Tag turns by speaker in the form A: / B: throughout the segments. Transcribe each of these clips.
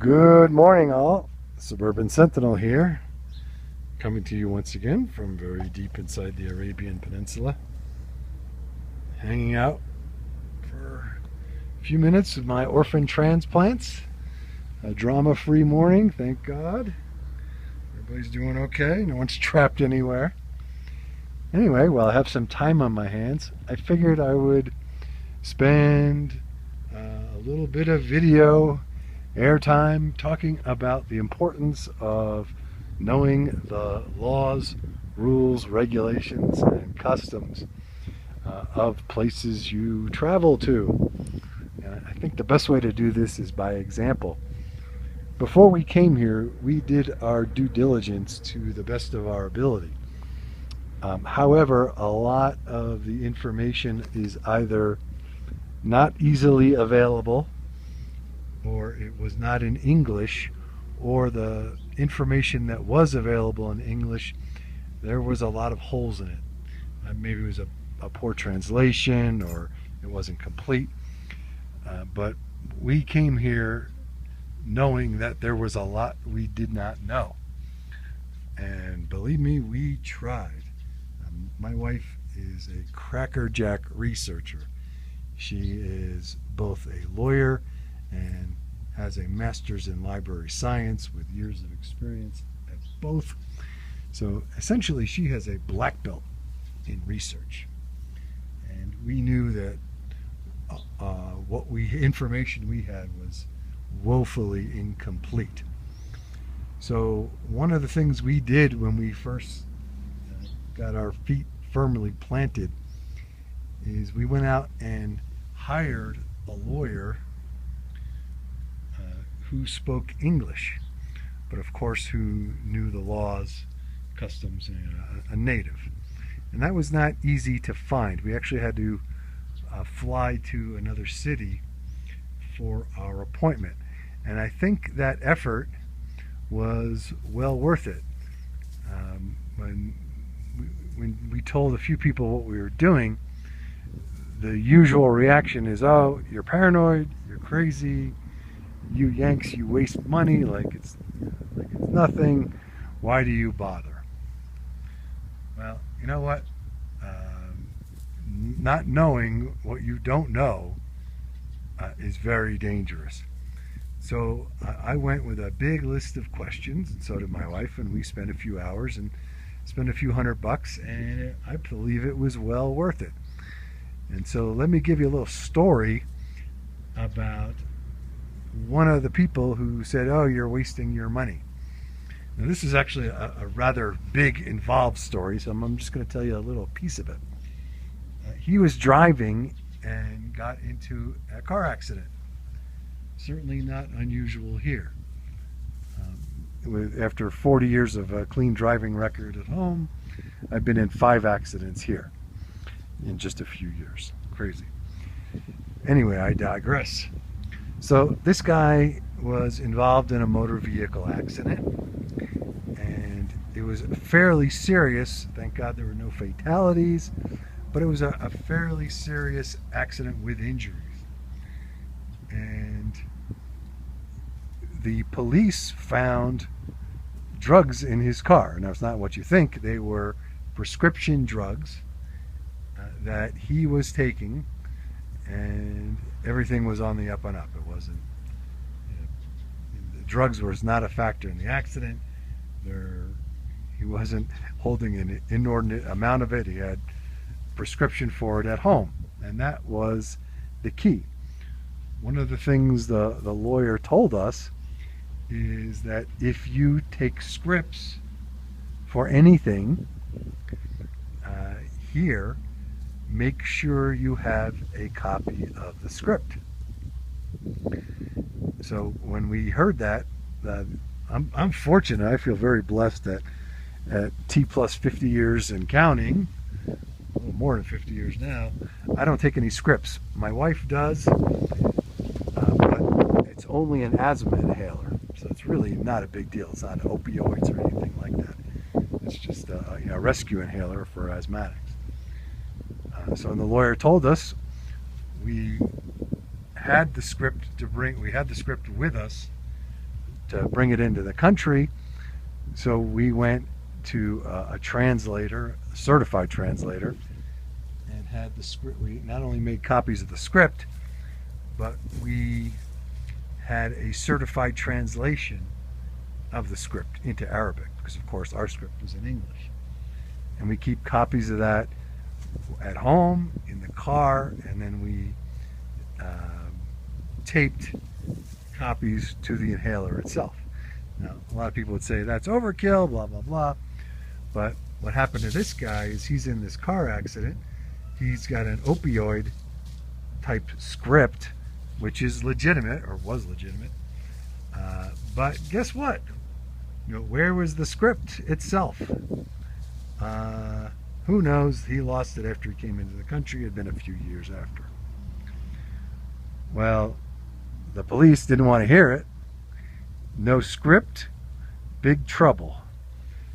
A: Good morning, all. Suburban Sentinel here, coming to you once again from very deep inside the Arabian Peninsula. Hanging out for a few minutes with my orphan transplants. A drama-free morning, thank God. Everybody's doing okay. No one's trapped anywhere. Anyway, while I have some time on my hands, I figured I would spend a little bit of video airtime talking about the importance of knowing the laws, rules, regulations, and customs of places you travel to. And I think the best way to do this is by example. Before we came here, we did our due diligence to the best of our ability. However, a lot of the information is either not easily available, or it was not in English, or the information that was available in English, there was a lot of holes in it. Maybe it was a poor translation, or it wasn't complete. But we came here knowing that there was a lot we did not know. And believe me, we tried. My wife is a crackerjack researcher. She is both a lawyer and has a master's in library science with years of experience at both. So essentially she has a black belt in research. And we knew that information we had was woefully incomplete. So one of the things we did when we first got our feet firmly planted is we went out and hired a lawyer who spoke English, but of course who knew the laws, customs, and a native. And that was not easy to find. We actually had to fly to another city for our appointment. And I think that effort was well worth it. When we told a few people what we were doing, the usual reaction is, oh, you're paranoid, you're crazy, you Yanks, you waste money like it's nothing, why do you bother? Well, you know what? Not knowing what you don't know is very dangerous. So I went with a big list of questions, and so did my wife, and we spent a few hours and spent a few $100, and I believe it was well worth it. And so let me give you a little story about one of the people who said, oh, you're wasting your money. Now, this is actually a rather big, involved story, so I'm just going to tell you a little piece of it. He was driving and got into a car accident. Certainly not unusual here. After 40 years of a clean driving record at home, I've been in 5 accidents here in just a few years. Crazy. Anyway, I digress. So this guy was involved in a motor vehicle accident, and it was fairly serious. Thank God there were no fatalities, but it was a fairly serious accident with injuries. And the police found drugs in his car. Now, it's not what you think. They were prescription drugs that he was taking, and everything was on the up and up. It wasn't, the drugs was not a factor in the accident. He wasn't holding an inordinate amount of it. He had prescription for it at home, and that was the key. One of the things the lawyer told us is that if you take scripts for anything here, make sure you have a copy of the script. So when we heard that, I'm fortunate. I feel very blessed that at T plus 50 years and counting, a little more than 50 years now, I don't take any scripts. My wife does, but it's only an asthma inhaler, so it's really not a big deal. It's not opioids or anything like that. It's just a rescue inhaler for asthmatics. So when the lawyer told us, we had the script to bring. We had the script with us to bring it into the country. So we went to a translator, a certified translator, and had the script. We not only made copies of the script, but we had a certified translation of the script into Arabic, because of course our script was in English. And we keep copies of that at home, in the car, and then we taped copies to the inhaler itself. Now, a lot of people would say that's overkill, blah, blah, blah. But what happened to this guy is he's in this car accident. He's got an opioid type script, which is legitimate, or was legitimate. But guess what? You know, where was the script itself? Who knows? He lost it after he came into the country. It had been a few years after. Well, the police didn't want to hear it. No script, big trouble.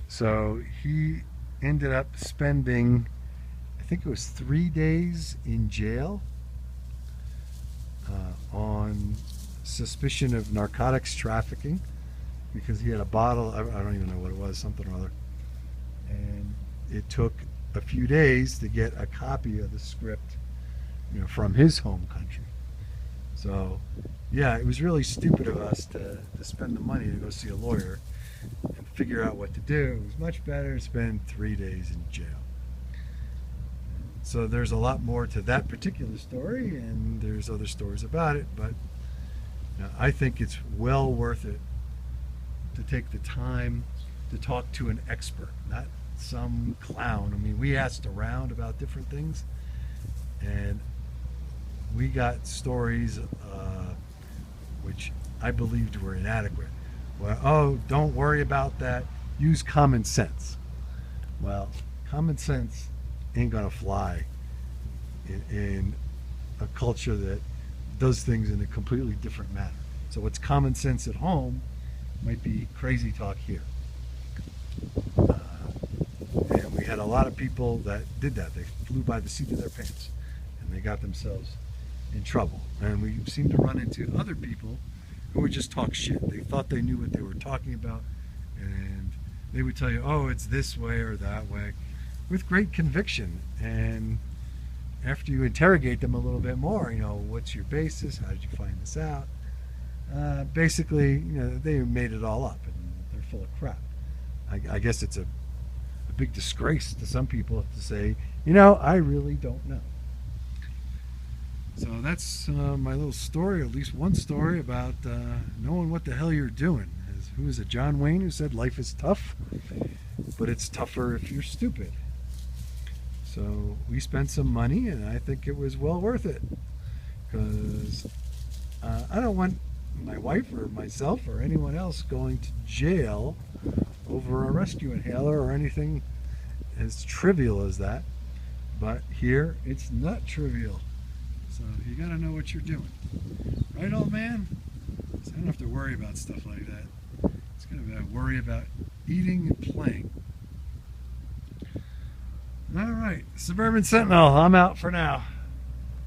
A: So he ended up spending, I think it was 3 days in jail on suspicion of narcotics trafficking, because he had a bottle, I don't even know what it was, something or other. And it took a few days to get a copy of the script, you know, from his home country. So, yeah, it was really stupid of us to spend the money to go see a lawyer and figure out what to do. It was much better to spend 3 days in jail. So there's a lot more to that particular story, and there's other stories about it, but you know, I think it's well worth it to take the time to talk to an expert, not some clown. I mean, we asked around about different things, and we got stories which I believed were inadequate. Well, oh, don't worry about that. Use common sense. Well, common sense ain't gonna fly in a culture that does things in a completely different manner. So what's common sense at home might be crazy talk here. And we had a lot of people that did that. They flew by the seat of their pants, and they got themselves in trouble. And we seem to run into other people who would just talk shit. They thought they knew what they were talking about, and they would tell you, oh, it's this way or that way, with great conviction. And after you interrogate them a little bit more, you know, what's your basis? How did you find this out? Basically, you know, they made it all up, and they're full of crap. I guess it's a big disgrace to some people to say, you know, I really don't know. So that's my little story, or at least one story about knowing what the hell you're doing. Who is it? John Wayne, who said life is tough, but it's tougher if you're stupid. So we spent some money, and I think it was well worth it, because I don't want my wife or myself or anyone else going to jail over a rescue inhaler or anything as trivial as that. But here, it's not trivial. So you got to know what you're doing. Right, old man? So I don't have to worry about stuff like that. It's going to worry about eating and playing. All right, Suburban Sentinel, I'm out for now.